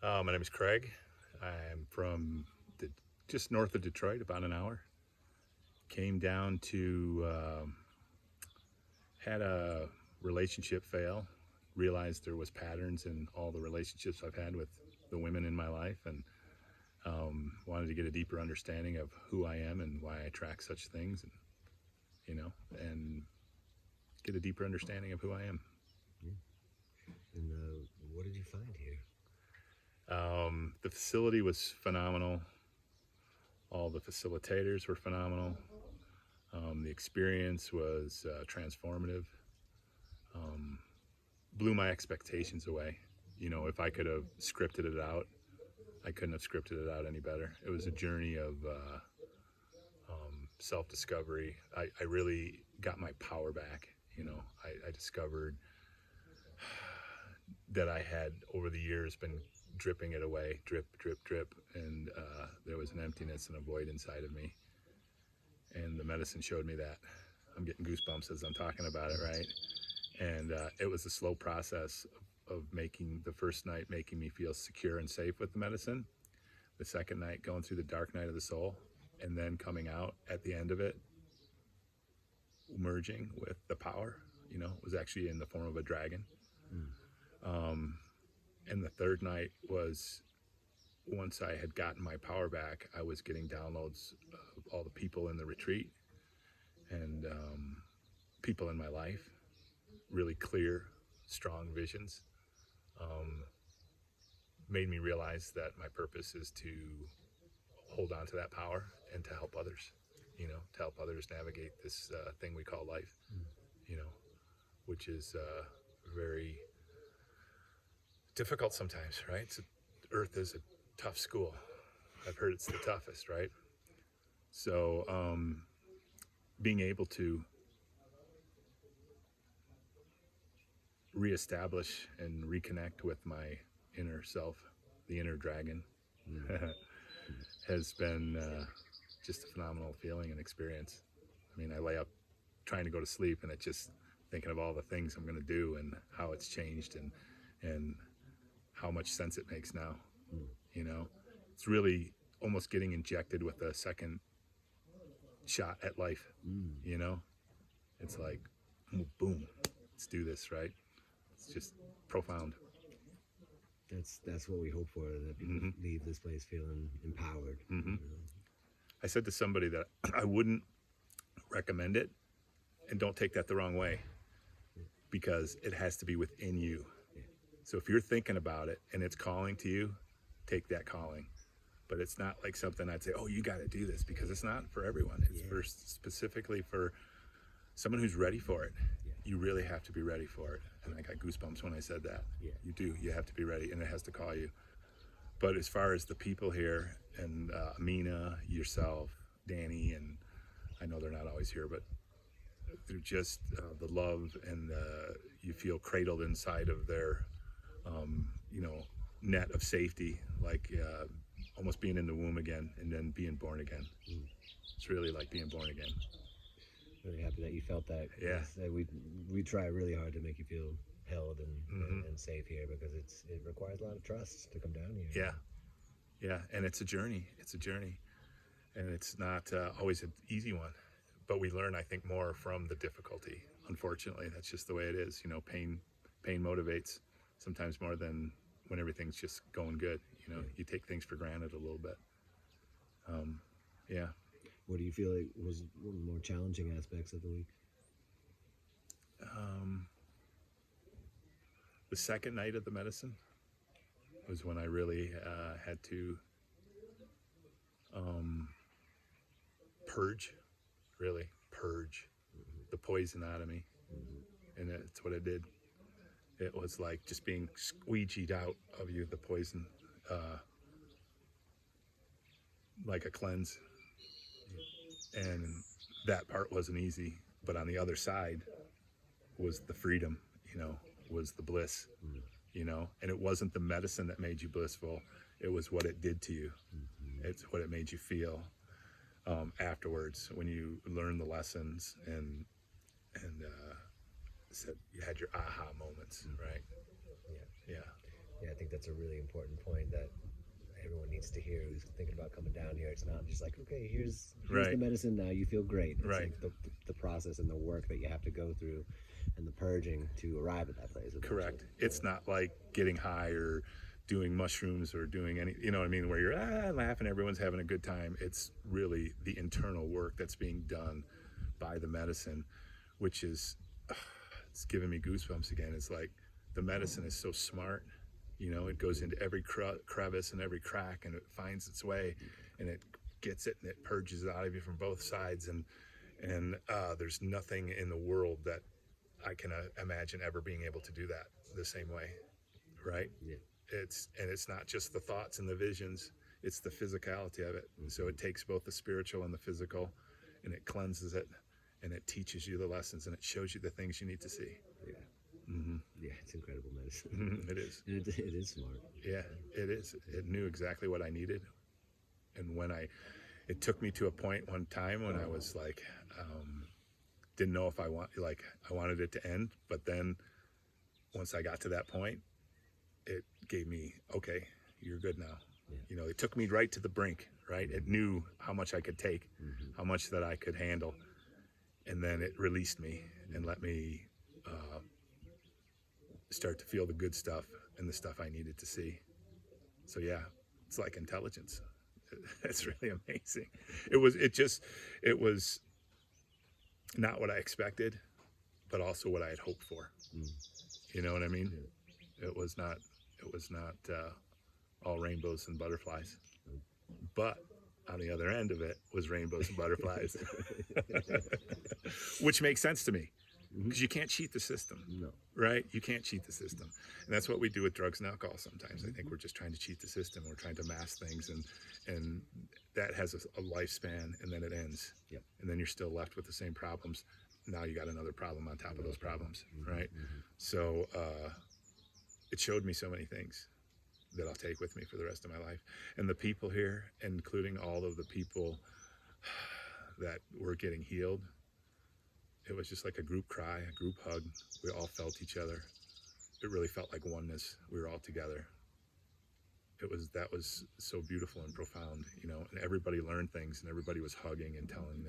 My name is Craig. I'm from just north of Detroit, about an hour. Came down to, had a relationship fail, realized there was patterns in all the relationships I've had with the women in my life, and wanted to get a deeper understanding of who I am and why I attract such things, and get a deeper understanding of who I am. And what did you find here? The facility was phenomenal. All the facilitators were phenomenal. The experience was transformative. Blew my expectations away. If I could have scripted it out, I couldn't have scripted it out any better. It was a journey of self-discovery. I really got my power back. I discovered that I had over the years been dripping it away, drip, drip, drip, and there was an emptiness and a void inside of me. And the medicine showed me that. I'm getting goosebumps as I'm talking about it, right? And it was a slow process of making the first night making me feel secure and safe with the medicine. The second night going through the dark night of the soul, and then coming out at the end of it, merging with the power. It was actually in the form of a dragon. And the third night was, once I had gotten my power back, I was getting downloads of all the people in the retreat and people in my life, really clear, strong visions. Made me realize that my purpose is to hold on to that power and to help others, to help others navigate this thing we call life, which is very difficult sometimes, right? Earth is a tough school. I've heard it's the toughest, right? So being able to reestablish and reconnect with my inner self, the inner dragon, has been just a phenomenal feeling and experience. I mean, I lay up trying to go to sleep, and it's just thinking of all the things I'm going to do and how it's changed and how much sense it makes now. It's really almost getting injected with a second shot at life. It's like, boom, let's do this, right? It's just profound. That's what we hope for, that people leave this place feeling empowered. I said to somebody that I wouldn't recommend it, and don't take that the wrong way, because it has to be within you. So if you're thinking about it and it's calling to you, take that calling. But it's not like something I'd say, oh, you got to do this, because it's not for everyone. It's specifically for someone who's ready for it. You really have to be ready for it. And I got goosebumps when I said that. You do. You have to be ready, and it has to call you. But as far as the people here, and Amina, yourself, Danny, and I know they're not always here, but they're just the love, and you feel cradled inside of their, net of safety, like almost being in the womb again and then being born again. It's really like being born again. Really happy that you felt that. Yeah. We try really hard to make you feel held and safe here, because it requires a lot of trust to come down here. Yeah, and it's a journey. And it's not always an easy one, but we learn, I think, more from the difficulty. Unfortunately, that's just the way it is. Pain motivates sometimes more than when everything's just going good. You take things for granted a little bit. What do you feel like was one of the more challenging aspects of the week? The second night of the medicine was when I really had to purge the poison out of me. And that's what it did. It was like just being squeegeed out of you, the poison, like a cleanse. And that part wasn't easy, but on the other side was the freedom, was the bliss, and it wasn't the medicine that made you blissful. It was what it did to you. It's what it made you feel afterwards, when you learned the lessons and said you had your aha moments, right? Yeah. Yeah, I think that's a really important point that everyone needs to hear who's thinking about coming down here. It's not just like, okay, here's Right. the medicine, now you feel great. It's Right. like the process and the work that you have to go through and the purging to arrive at that place eventually. Correct. It's not like getting high or doing mushrooms or doing any, you know what I mean, where you're laughing, everyone's having a good time. It's really the internal work that's being done by the medicine, which is, it's giving me goosebumps again. It's like the medicine is so smart. You know, it goes into every crevice and every crack, and it finds its way, and it gets it, and it purges it out of you from both sides. And there's nothing in the world that I can imagine ever being able to do that the same way, right? Yeah. It's not just the thoughts and the visions; it's the physicality of it. Mm-hmm. So it takes both the spiritual and the physical, and it cleanses it, and it teaches you the lessons, and it shows you the things you need to see. Yeah. Mm-hmm. Yeah, it's incredible medicine. Mm-hmm. It is. And it is smart. Yeah, it is. It knew exactly what I needed, and it took me to a point one time when I was like, didn't know if I wanted it to end, but then once I got to that point, it gave me, okay, you're good now. Yeah. You know, it took me right to the brink, right? It knew how much I could take, how much that I could handle, and then it released me and let me start to feel the good stuff and the stuff I needed to see. So yeah, it's like intelligence. It's really amazing. It was not what I expected, but also what I had hoped for. You know what I mean? It was not all rainbows and butterflies, but on the other end of it was rainbows and butterflies, which makes sense to me. Because you can't cheat the system, No. Right? You can't cheat the system, and that's what we do with drugs and alcohol. Sometimes I think we're just trying to cheat the system. We're trying to mask things, and that has a lifespan, and then it ends. Yep. And then you're still left with the same problems. Now you got another problem on top of those problems, right? So it showed me so many things that I'll take with me for the rest of my life. And the people here, including all of the people that were getting healed, it was just like a group cry, a group hug. We all felt each other. It really felt like oneness. We were all together. That was so beautiful and profound, you know, and everybody learned things, and everybody was hugging and telling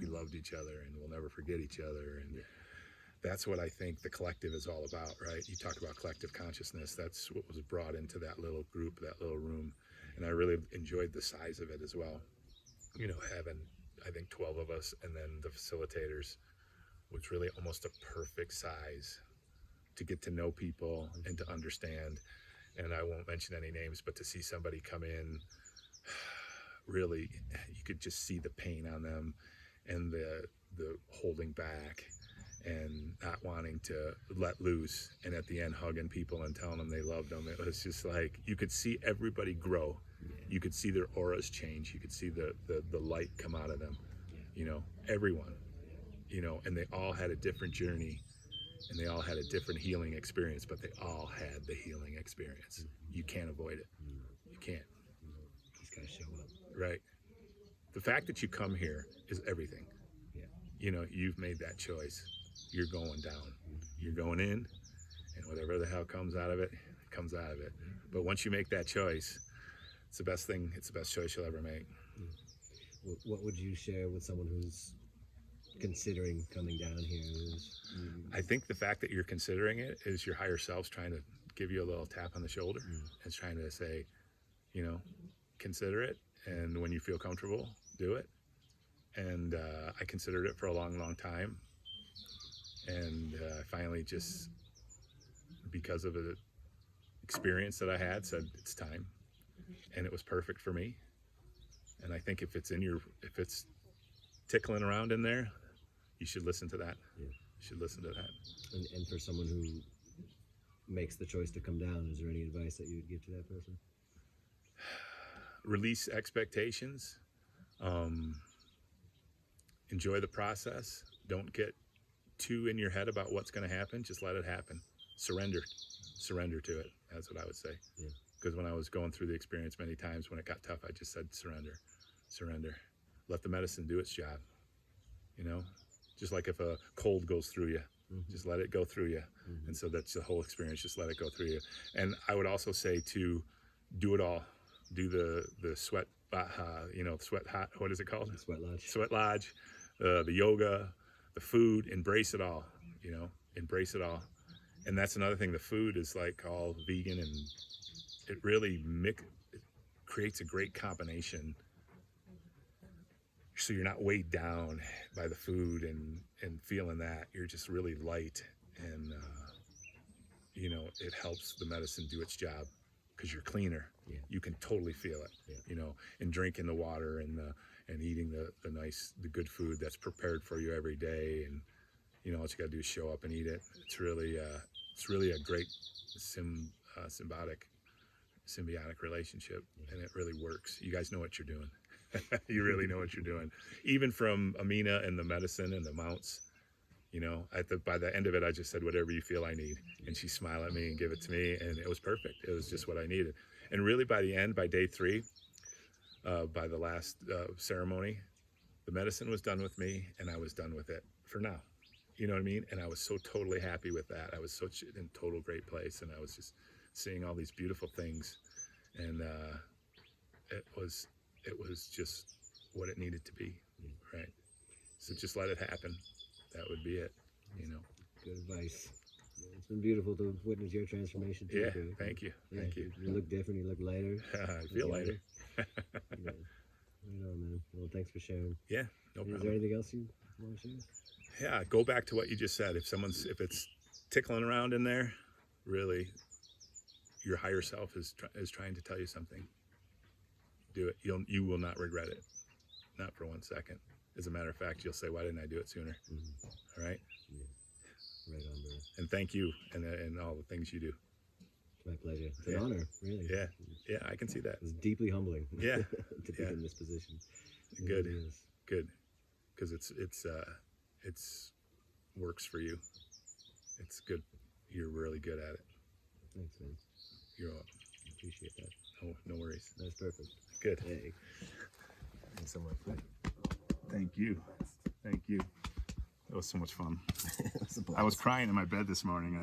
we loved each other and we'll never forget each other. And that's what I think the collective is all about, right? You talk about collective consciousness. That's what was brought into that little group, that little room. And I really enjoyed the size of it as well. You know, having, I think, 12 of us, and then the facilitators, was really almost a perfect size to get to know people and to understand. And I won't mention any names, but to see somebody come in, really, you could just see the pain on them and the holding back and not wanting to let loose. And at the end, hugging people and telling them they loved them. It was just like, you could see everybody grow. You could see their auras change. You could see the light come out of them, you know, everyone. You know, and they all had a different journey, and they all had a different healing experience, but they all had the healing experience. You can't avoid it. You can't. Just gotta show up. Right. The fact that you come here is everything. Yeah. You know, you've made that choice. You're going down. You're going in, and whatever the hell comes out of it, comes out of it. But once you make that choice, it's the best thing. It's the best choice you'll ever make. What would you share with someone who's considering coming down here? I think the fact that you're considering it is your higher self's trying to give you a little tap on the shoulder. It's trying to say, you know, consider it, and when you feel comfortable, do it. And I considered it for a long, long time, and I finally just, because of an experience that I had, said it's time, and it was perfect for me. And I think if it's tickling around in there, you should listen to that. Yeah. You should listen to that. And for someone who makes the choice to come down, is there any advice that you would give to that person? Release expectations. Enjoy the process. Don't get too in your head about what's going to happen. Just let it happen. Surrender to it. That's what I would say. Yeah. Because when I was going through the experience many times, when it got tough, I just said surrender. Let the medicine do its job. You know, just like if a cold goes through you, Just let it go through you. And so that's the whole experience. Just let it go through you. And I would also say to do it all. Do the sweat, sweat hot. What is it called? Sweat lodge. Sweat lodge, the yoga, the food. Embrace it all. Embrace it all. And that's another thing. The food is like all vegan, and it really it creates a great combination. So you're not weighed down by the food and feeling that. You're just really light, and it helps the medicine do its job because you're cleaner. Yeah. You can totally feel it. Yeah. And drinking the water and eating the good food that's prepared for you every day, and all you gotta do is show up and eat it. It's really a great symbiotic relationship, and it really works. You guys know what you're doing. You really know what you're doing. Even from Amina and the medicine and the mounts, by the end of it, I just said, whatever you feel I need. And she smiled at me and gave it to me, and it was perfect. It was just what I needed. And really by the end, by day 3, by the last ceremony, the medicine was done with me, and I was done with it for now. You know what I mean? And I was so totally happy with that. I was such in total great place, and I was just seeing all these beautiful things, and it was just what it needed to be, right? So just let it happen. That would be it, Good advice. It's been beautiful to witness your transformation too. Yeah, Greg. thank you. Thank you. You look different. You look lighter. I feel lighter. Right on, man. Well, thanks for sharing. Yeah, no Is there problem. anything else you want to share? Yeah, go back to what you just said. If it's tickling around in there, really, your higher self is trying to tell you something. Do it. You will not regret it, not for 1 second. As a matter of fact, you'll say, "Why didn't I do it sooner?" All right. Yeah. Right on, brother. And thank you, and all the things you do. It's my pleasure. It's an honor, really. Yeah, I can see that. It's deeply humbling. Yeah. To be in this position. It Good. really is. Good, because it's works for you. It's good. You're really good at it. Thanks, man. You're welcome. Appreciate that. No worries. That's perfect. Good. Hey. Thanks so much, man. Thank you. Thank you. That was so much fun. It was a I was blast. crying in my bed this morning.